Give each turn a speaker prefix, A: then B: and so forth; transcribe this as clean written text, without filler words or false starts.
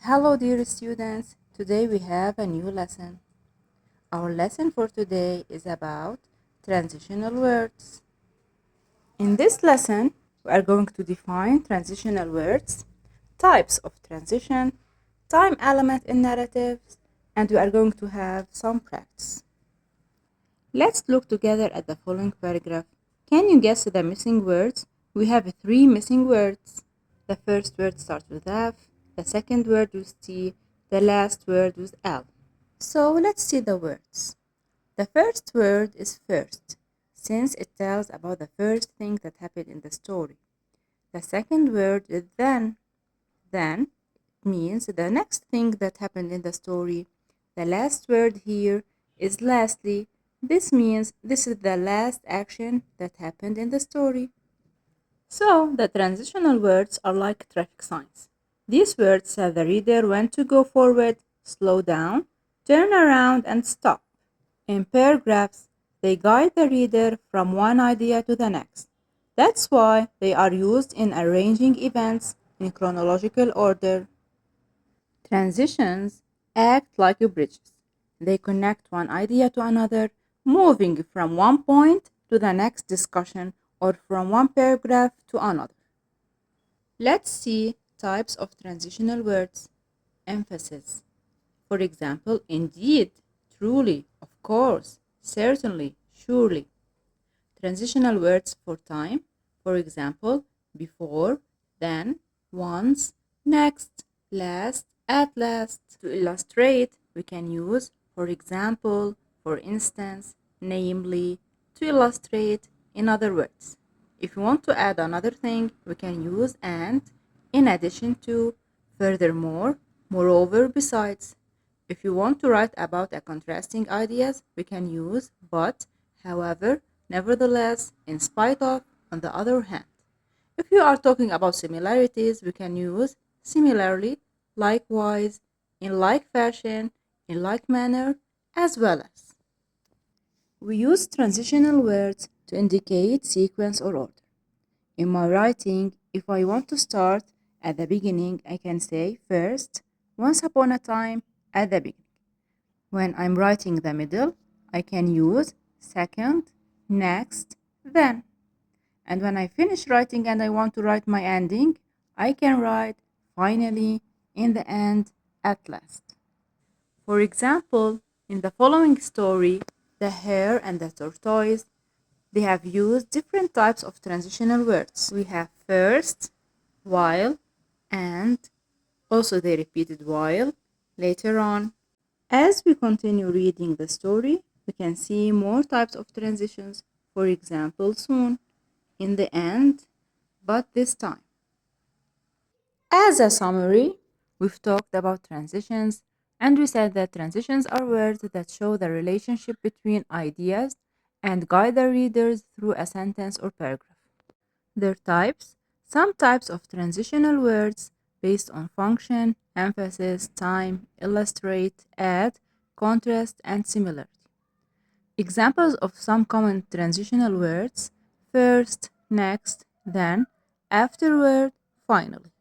A: Hello, dear students. Today we have a new lesson. Our lesson for today is about transitional words. In this lesson, we are going to define transitional words, types of transition, time element in narratives, and we are going to have some practice. Let's look together at the following paragraph. Can you guess the missing words? We have three missing words. The first word starts with F, the second word with T, the last word with L. So let's see the words. The first word is first, since it tells about the first thing that happened in the story. The second word is then. Then means the next thing that happened in the story. The last word here is lastly. This means this is the last action that happened in the story. So, the transitional words are like traffic signs. These words tell the reader when to go forward, slow down, turn around, and stop. In paragraphs, they guide the reader from one idea to the next. That's why they are used in arranging events in chronological order. Transitions act like bridges. They connect one idea to another, moving from one point to the next discussion or from one paragraph to another. Let's see types of transitional words. Emphasis. For example, indeed, truly, of course, certainly, surely. Transitional words for time. For example, before, then, once, next, last, at last. To illustrate, we can use for example, for instance, namely, to illustrate, in other words. If you want to add another thing, we can use and, in addition to, furthermore, moreover, besides. If you want to write about a contrasting ideas, we can use but, however, nevertheless, in spite of, on the other hand. If you are talking about similarities, we can use similarly, likewise, in like fashion, in like manner, as well as. We use transitional words to indicate sequence or order. In my writing, if I want to start at the beginning, I can say first, once upon a time, at the beginning. When I'm writing the middle, I can use second, next, then. And when I finish writing and I want to write my ending, I can write finally, in the end, at last. For example, in the following story, the hare and the tortoise, they have used different types of transitional words. We have first, while, and also they repeated while, later on. As we continue reading the story, we can see more types of transitions. For example, soon, in the end, but this time. As a summary, we've talked about transitions and we said that transitions are words that show the relationship between ideas and guide the readers through a sentence or paragraph. Their types. Some types of transitional words based on function, emphasis, time, illustrate, add, contrast, and similarity. Examples of some common transitional words: first, next, then, afterward, finally.